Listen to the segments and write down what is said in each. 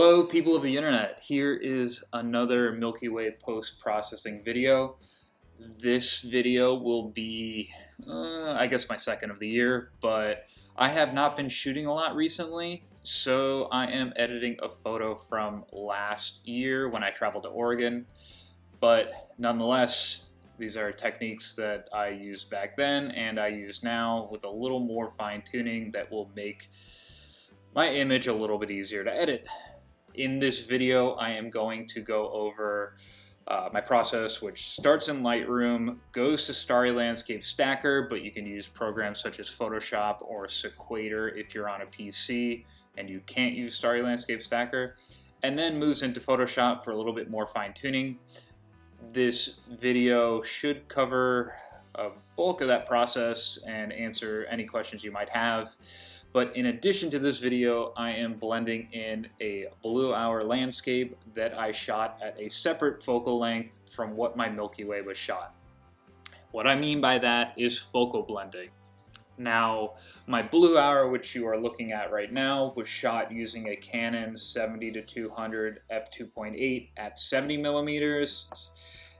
Hello people of the internet, here is another Milky Way post-processing video. This video will be, I guess my second of the year, but I have not been shooting a lot recently, so I am editing a photo from last year when I traveled to Oregon. But nonetheless, these are techniques that I used back then and I use now with a little more fine-tuning that will make my image a little bit easier to edit. In this video, I am going to go over my process, which starts in Lightroom, goes to Starry Landscape Stacker, but you can use programs such as Photoshop or Sequator if you're on a PC and you can't use Starry Landscape Stacker, and then moves into Photoshop for a little bit more fine-tuning. This video should cover a bulk of that process and answer any questions you might have. But in addition to this video, I am blending in a blue hour landscape that I shot at a separate focal length from what my Milky Way was shot. What I mean by that is focal blending. Now, my blue hour, which you are looking at right now, was shot using a Canon 70-200 f2.8 at 70 millimeters.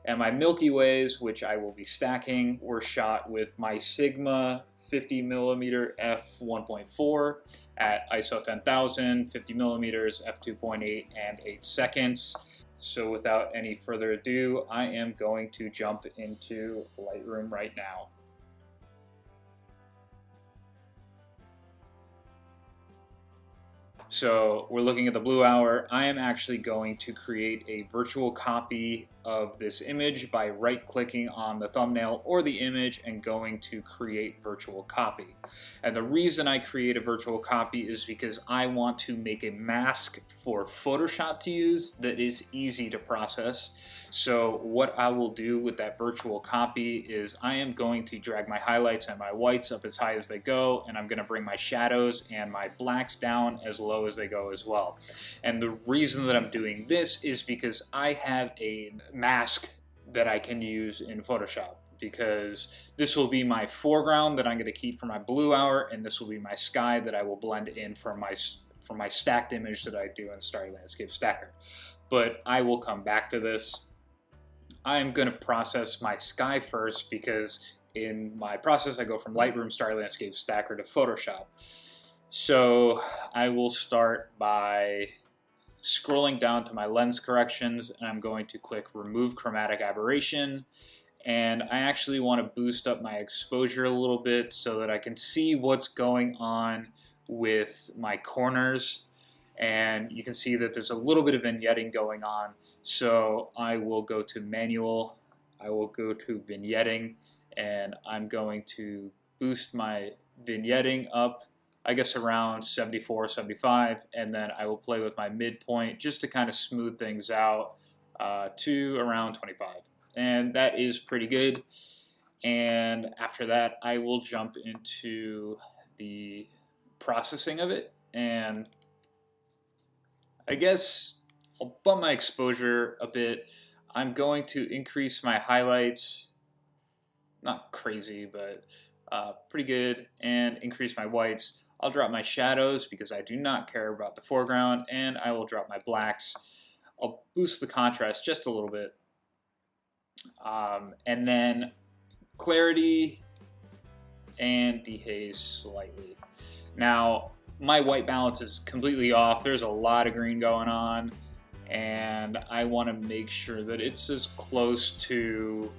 And my Milky Ways, which I will be stacking, were shot with my Sigma 50mm f1.4 at ISO 10,000, 50 millimeters f2.8 and 8 seconds. So without any further ado, I am going to jump into Lightroom right now. So we're looking at the blue hour. I am actually going to create a virtual copy of this image by right-clicking on the thumbnail or the image and going to create virtual copy. And the reason I create a virtual copy is because I want to make a mask for Photoshop to use that is easy to process. So what I will do with that virtual copy is I am going to drag my highlights and my whites up as high as they go, and I'm going to bring my shadows and my blacks down as low as they go as well. And the reason that I'm doing this is because I have a mask that I can use in Photoshop, because this will be my foreground that I'm going to keep for my blue hour, and this will be my sky that I will blend in for my stacked image that I do in Starry Landscape Stacker. But I will come back to this. I'm going to process my sky first, because in my process I go from Lightroom, Starry Landscape Stacker to Photoshop. So I will start by scrolling down to my lens corrections, and I'm going to click remove chromatic aberration, and I actually want to boost up my exposure a little bit so that I can see what's going on with my corners. And you can see that there's a little bit of vignetting going on. So I will go to manual, I will go to vignetting, and I'm going to boost my vignetting up, I guess around 74, 75, and then I will play with my midpoint just to kind of smooth things out to around 25. And that is pretty good. And after that, I will jump into the processing of it, and I guess I'll bump my exposure a bit. I'm going to increase my highlights, not crazy, but pretty good, and increase my whites. I'll drop my shadows because I do not care about the foreground, and I will drop my blacks. I'll boost the contrast just a little bit. And then clarity and dehaze slightly. Now, my white balance is completely off. There's a lot of green going on, and I want to make sure that it's as close to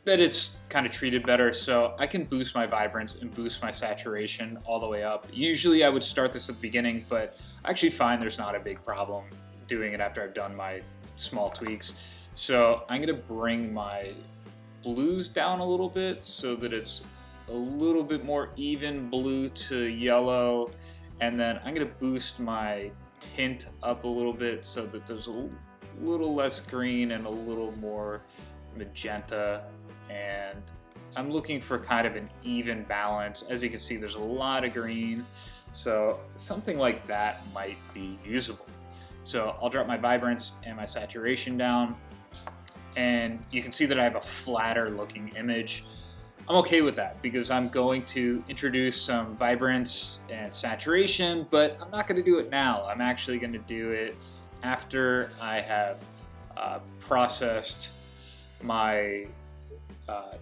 that it's kind of treated better, so I can boost my vibrance and boost my saturation all the way up. Usually I would start this at the beginning, but I actually find there's not a big problem doing it after I've done my small tweaks. So I'm going to bring my blues down a little bit so that it's a little bit more even blue to yellow, and then I'm going to boost my tint up a little bit so that there's a little less green and a little more magenta, and I'm looking for kind of an even balance. As you can see, there's a lot of green, so something like that might be usable. So I'll drop my vibrance and my saturation down, and you can see that I have a flatter looking image. I'm okay with that because I'm going to introduce some vibrance and saturation, but I'm not going to do it now. I'm actually going to do it after I have processed my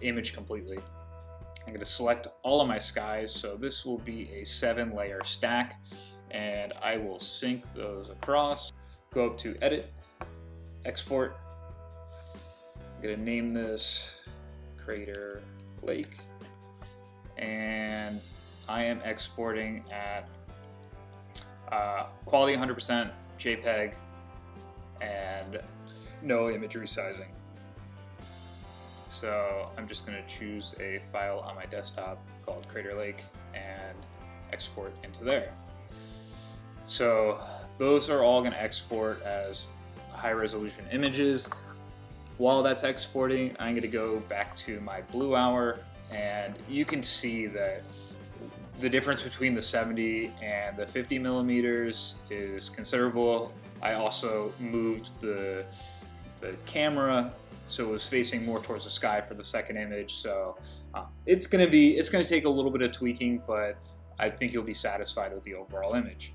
image completely. I'm going to select all of my skies, so this will be a 7-layer stack, and I will sync those across. Go up to Edit, Export. I'm going to name this Crater Lake, and I am exporting at quality 100% JPEG and no image resizing. So I'm just going to choose a file on my desktop called Crater Lake and export into there. So those are all going to export as high resolution images. While that's exporting, I'm going to go back to my blue hour, and you can see that the difference between the 70 and the 50 millimeters is considerable. I also moved the camera so it was facing more towards the sky for the second image. So it's going to take a little bit of tweaking, but I think you'll be satisfied with the overall image.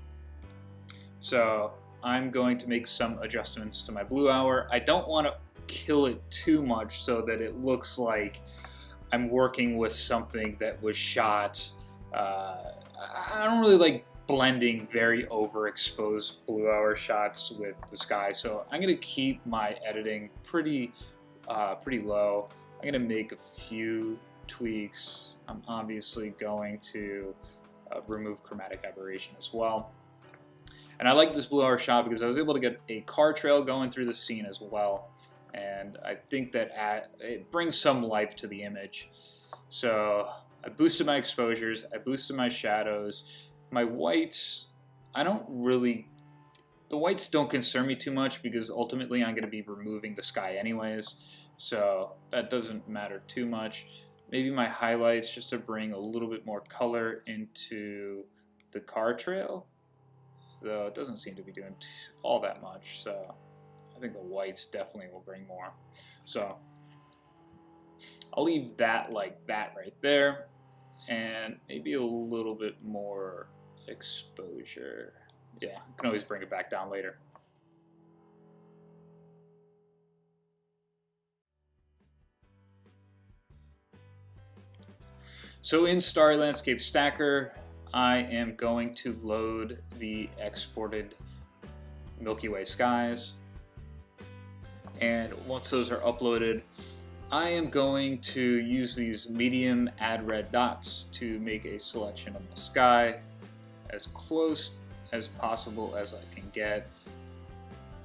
So I'm going to make some adjustments to my blue hour. I don't want to kill it too much so that it looks like I'm working with something that was shot. I don't really like blending very overexposed blue hour shots with the sky, so I'm going to keep my editing pretty low. I'm going to make a few tweaks. I'm obviously going to remove chromatic aberration as well. And I like this blue hour shot because I was able to get a car trail going through the scene as well. And I think that it brings some life to the image. So I boosted my exposures, I boosted my shadows. My whites, the whites don't concern me too much because ultimately I'm going to be removing the sky anyways. So that doesn't matter too much. Maybe my highlights just to bring a little bit more color into the car trail. Though it doesn't seem to be doing all that much. So I think the whites definitely will bring more. So I'll leave that like that right there, and maybe a little bit more exposure. Yeah, I can always bring it back down later. So in Starry Landscape Stacker, I am going to load the exported Milky Way skies. And once those are uploaded, I am going to use these medium add red dots to make a selection of the sky as close as possible as I can get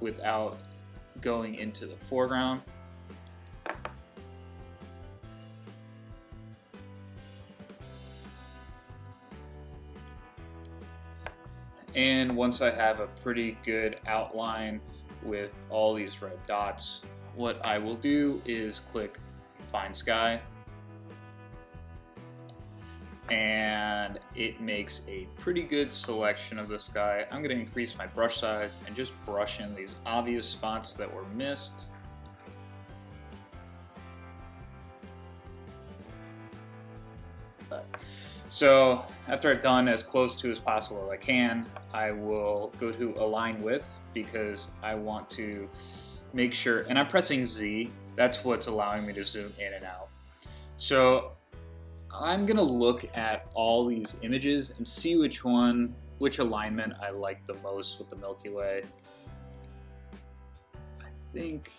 without going into the foreground. And once I have a pretty good outline with all these red dots, what I will do is click Find Sky, and it makes a pretty good selection of the sky. I'm going to increase my brush size and just brush in these obvious spots that were missed. So after I've done as close to as possible as I can, I will go to Align With, because I want to make sure, and I'm pressing Z, that's what's allowing me to zoom in and out. So I'm gonna look at all these images and see which alignment I like the most with the Milky Way. I think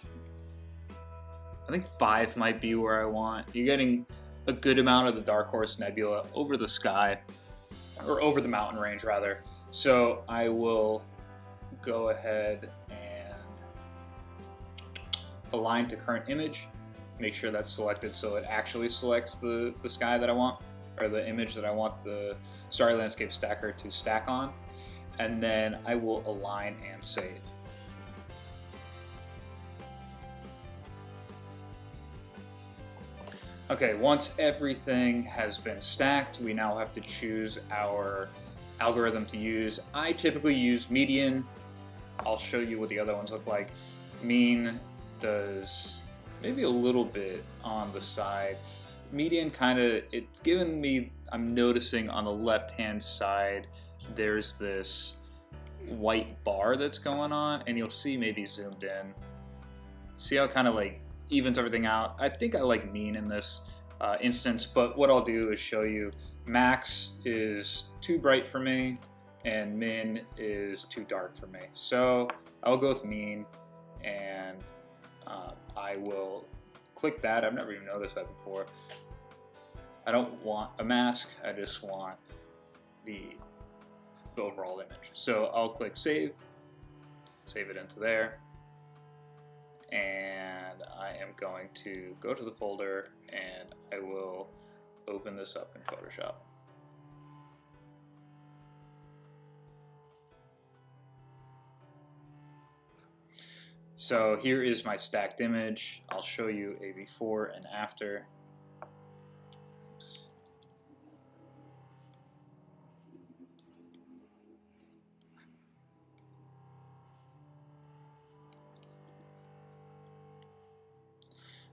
5 might be where I want. You're getting a good amount of the Dark Horse Nebula over the sky, or over the mountain range rather. So I will go ahead and align to current image, make sure that's selected so it actually selects the sky that I want, or the image that I want the Starry Landscape Stacker to stack on, and then I will align and save. Okay, once everything has been stacked, we now have to choose our algorithm to use. I typically use median. I'll show you what the other ones look like. Mean does maybe a little bit on the side. median kind of, it's given me, I'm noticing on the left hand side there's this white bar that's going on, and you'll see maybe zoomed in. See how it kind of like evens everything out? I think I like mean in this instance, but what I'll do is show you max is too bright for me and min is too dark for me. So I'll go with mean, and I will click that. I've never even noticed that before. I don't want a mask, I just want the overall image. So I'll click save it into there, and I am going to go to the folder and I will open this up in Photoshop. So here is my stacked image. I'll show you a before and after. Oops.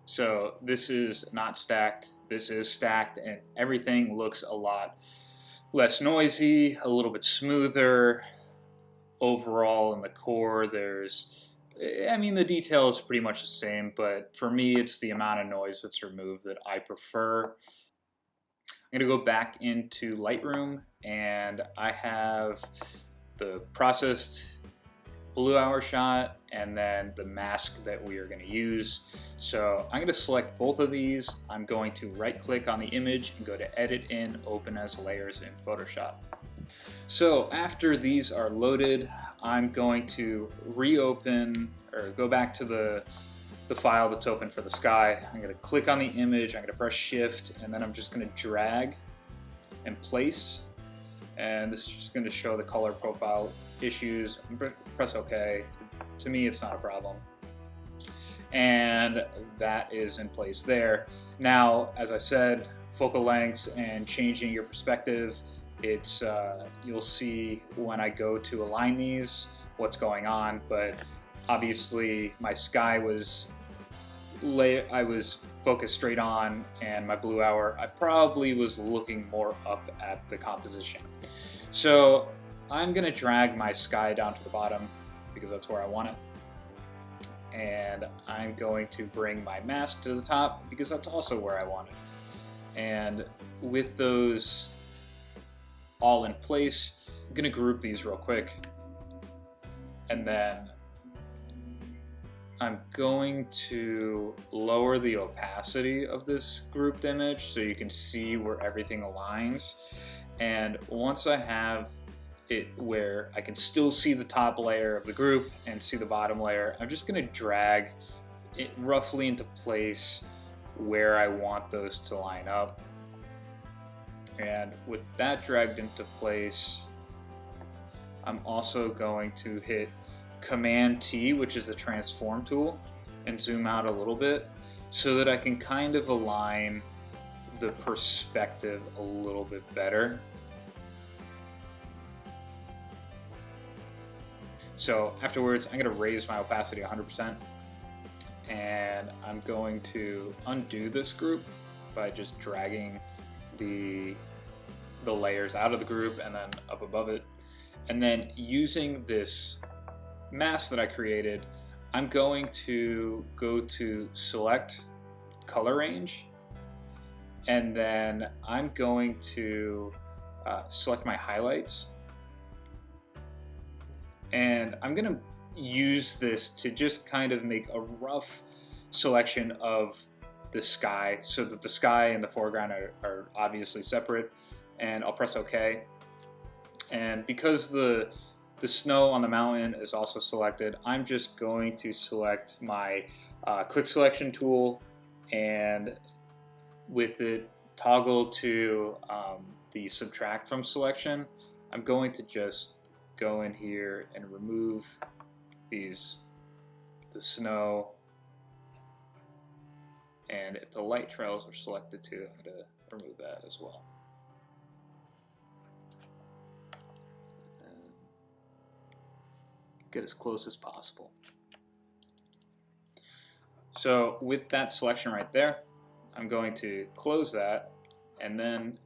So this is not stacked, this is stacked, and everything looks a lot less noisy, a little bit smoother. Overall in the core there's, I mean, the detail is pretty much the same, but for me it's the amount of noise that's removed that I prefer. I'm going to go back into Lightroom, and I have the processed blue hour shot and then the mask that we are going to use. So I'm going to select both of these. I'm going to right click on the image and go to edit in, open as layers in Photoshop. So after these are loaded, I'm going to reopen or go back to the file that's open for the sky. I'm going to click on the image, I'm going to press shift, and then I'm just going to drag and place. And this is just going to show the color profile issues. Press OK. To me, it's not a problem. And that is in place there. Now, as I said, focal lengths and changing your perspective, it's you'll see when I go to align these what's going on. But obviously, my sky was I was focused straight on, and my blue hour, I probably was looking more up at the composition. So I'm gonna drag my sky down to the bottom because that's where I want it. And I'm going to bring my mask to the top because that's also where I want it. And with those all in place, I'm gonna group these real quick. And then I'm going to lower the opacity of this grouped image so you can see where everything aligns. And once I have it where I can still see the top layer of the group and see the bottom layer, I'm just gonna drag it roughly into place where I want those to line up. And with that dragged into place, I'm also going to hit Command T, which is the transform tool, and zoom out a little bit so that I can kind of align the perspective a little bit better. So afterwards, I'm going to raise my opacity 100%, and I'm going to undo this group by just dragging the layers out of the group and then up above it. And then using this mask that I created, I'm going to go to select color range, and then I'm going to select my highlights, and I'm gonna use this to just kind of make a rough selection of the sky so that the sky and the foreground are obviously separate, and I'll press OK. And because the snow on the mountain is also selected, I'm just going to select my quick selection tool, and with it toggle to the subtract from selection, I'm going to just go in here and remove the snow, and if the light trails are selected too, I'm going to remove that as well. Get as close as possible. So with that selection right there, I'm going to close that, and then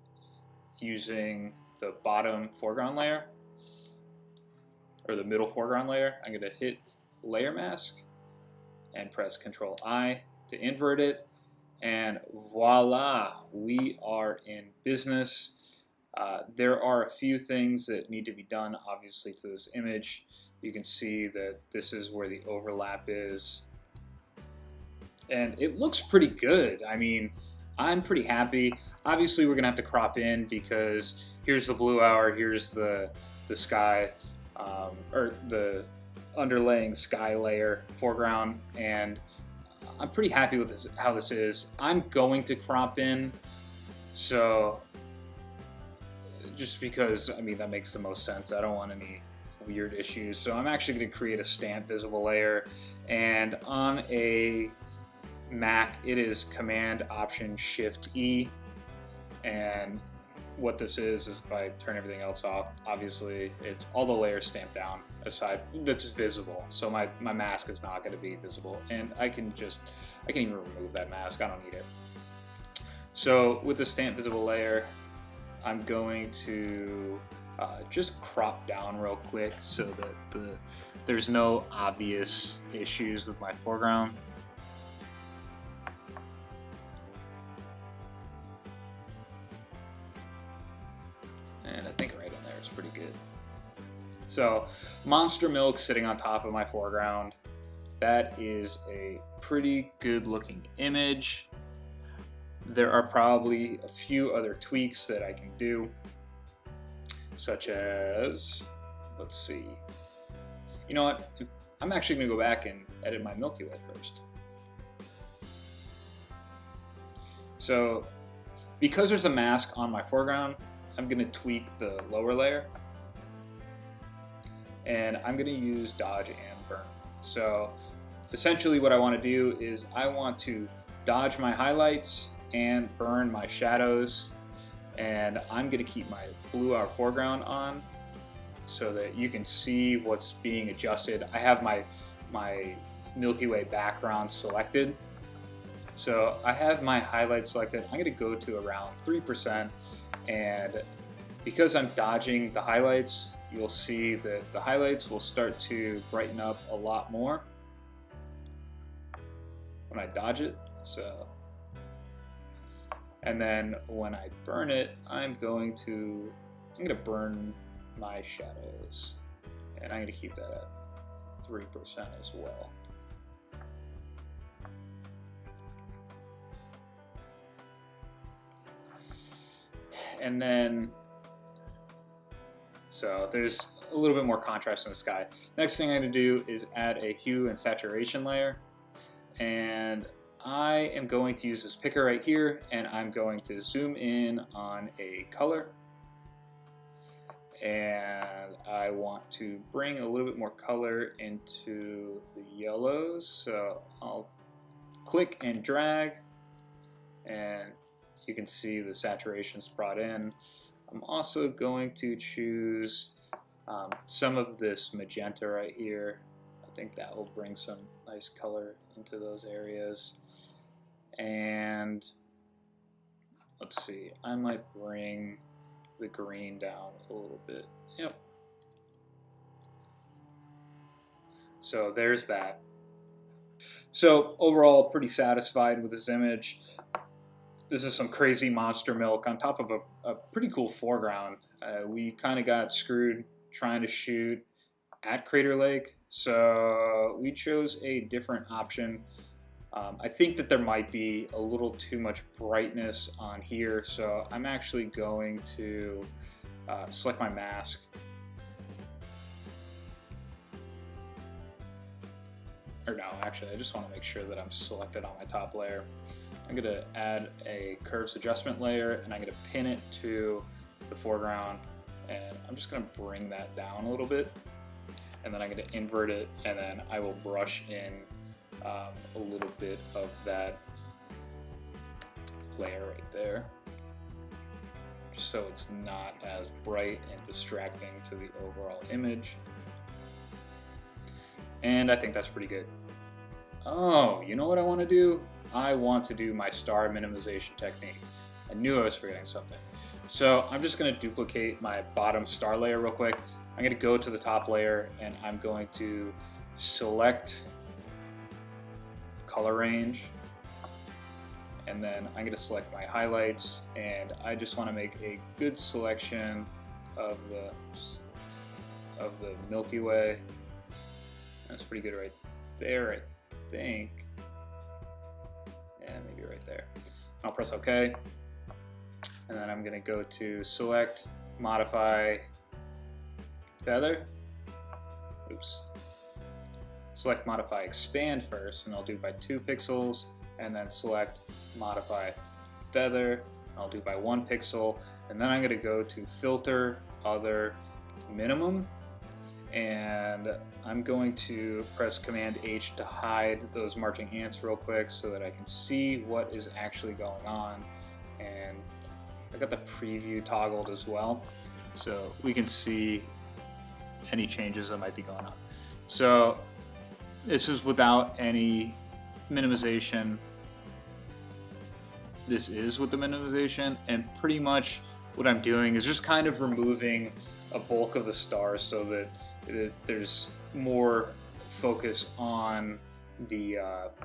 using the bottom foreground layer, or the middle foreground layer, I'm going to hit Layer Mask and press Control I to invert it, and voila, we are in business. There are a few things that need to be done, obviously, to this image. You can see that this is where the overlap is, and it looks pretty good. I mean, I'm pretty happy. Obviously, we're gonna have to crop in because here's the blue hour, here's the sky, or the underlaying sky layer foreground, and I'm pretty happy with this, how this is. I'm going to crop in, so just because, I mean, that makes the most sense. I don't want any weird issues. So I'm actually going to create a stamp visible layer, and on a Mac it is Command Option Shift E, and what this is if I turn everything else off, obviously it's all the layers stamped down aside that's visible, so my mask is not going to be visible, and I can even remove that mask. I don't need it. So with the stamp visible layer, I'm going to just crop down real quick so that there's no obvious issues with my foreground. And I think right in there is pretty good. So Monster Milk sitting on top of my foreground. That is a pretty good looking image. There are probably a few other tweaks that I can do, such as, let's see, you know what, I'm actually going to go back and edit my Milky Way first. So because there's a mask on my foreground, I'm going to tweak the lower layer, and I'm going to use dodge and burn. So essentially what I want to do is I want to dodge my highlights and burn my shadows, and I'm going to keep my blue hour foreground on so that you can see what's being adjusted. I have my Milky Way background selected, so I have my highlights selected. I'm going to go to around 3%, and because I'm dodging the highlights, you'll see that the highlights will start to brighten up a lot more when I dodge it. So, and then when I burn it, I'm going to burn my shadows, and I'm going to keep that at 3% as well. And then, so there's a little bit more contrast in the sky. Next thing I'm going to do is add a hue and saturation layer, and I am going to use this picker right here, and I'm going to zoom in on a color, and I want to bring a little bit more color into the yellows. So I'll click and drag, and you can see the saturation's brought in. I'm also going to choose some of this magenta right here. I think that will bring some nice color into those areas. And let's see, I might bring the green down a little bit. Yep. So there's that. So overall, pretty satisfied with this image. This is some crazy Monster Milk on top of a pretty cool foreground. We kind of got screwed trying to shoot at Crater Lake, so we chose a different option. I think that there might be a little too much brightness on here, so I'm actually going to select my mask. Or no, actually, I just want to make sure that I'm selected on my top layer. I'm going to add a curves adjustment layer, and I'm going to pin it to the foreground, and I'm just going to bring that down a little bit, and then I'm going to invert it, and then I will brush in a little bit of that layer right there, just so it's not as bright and distracting to the overall image. And I think that's pretty good. Oh, you know what I want to do? I want to do my star minimization technique. I knew I was forgetting something. So I'm just going to duplicate my bottom star layer real quick. I'm going to go to the top layer and I'm going to select color range, and then I'm going to select my highlights, and I just want to make a good selection of the Milky Way. That's pretty good right there, I think. Yeah, maybe right there. I'll press OK, and then I'm going to go to select, modify, feather. Oops. Select, modify, expand first, and I'll do by 2 pixels, and then select, modify, feather, and I'll do by 1 pixel, and then I'm going to go to filter, other, minimum, and I'm going to press Command H to hide those marching ants real quick so that I can see what is actually going on. And I got the preview toggled as well, so we can see any changes that might be going on. So this is without any minimization. This is with the minimization, and pretty much what I'm doing is just kind of removing a bulk of the stars so that there's more focus on the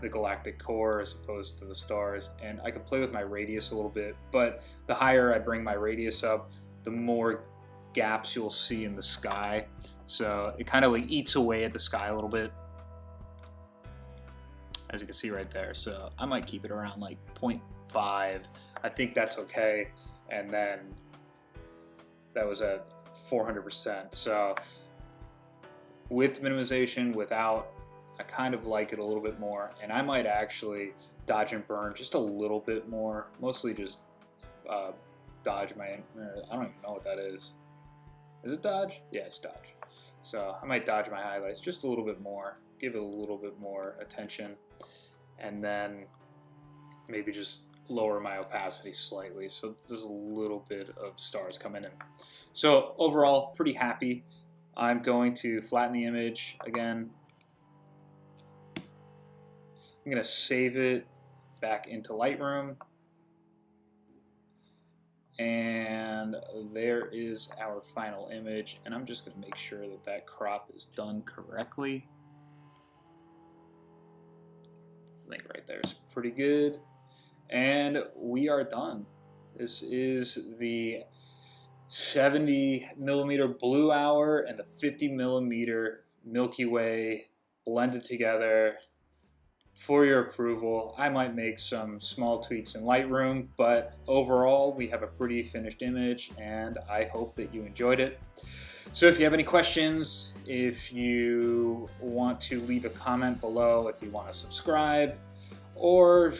galactic core as opposed to the stars. And I can play with my radius a little bit, but the higher I bring my radius up, the more gaps you'll see in the sky. So it kind of like eats away at the sky a little bit, as you can see right there. So I might keep it around like 0.5. I think that's okay. And then that was at 400%. So with minimization, without, I kind of like it a little bit more. And I might actually dodge and burn just a little bit more, mostly just dodge my, I don't even know what that is. Is it dodge? Yeah, it's dodge. So I might dodge my highlights just a little bit more, give it a little bit more attention, and then maybe just lower my opacity slightly so there's a little bit of stars coming in. So overall, pretty happy. I'm going to flatten the image again. I'm going to save it back into Lightroom. And there is our final image, and I'm just going to make sure that that crop is done correctly. I think right there is pretty good. And we are done. This is the 70mm blue hour and the 50mm Milky Way blended together for your approval. I might make some small tweaks in Lightroom, but overall we have a pretty finished image, and I hope that you enjoyed it. So if you have any questions, if you want to leave a comment below, if you want to subscribe, or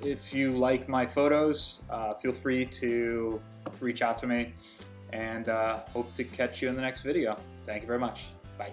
if you like my photos, feel free to reach out to me, and hope to catch you in the next video. Thank you very much. Bye.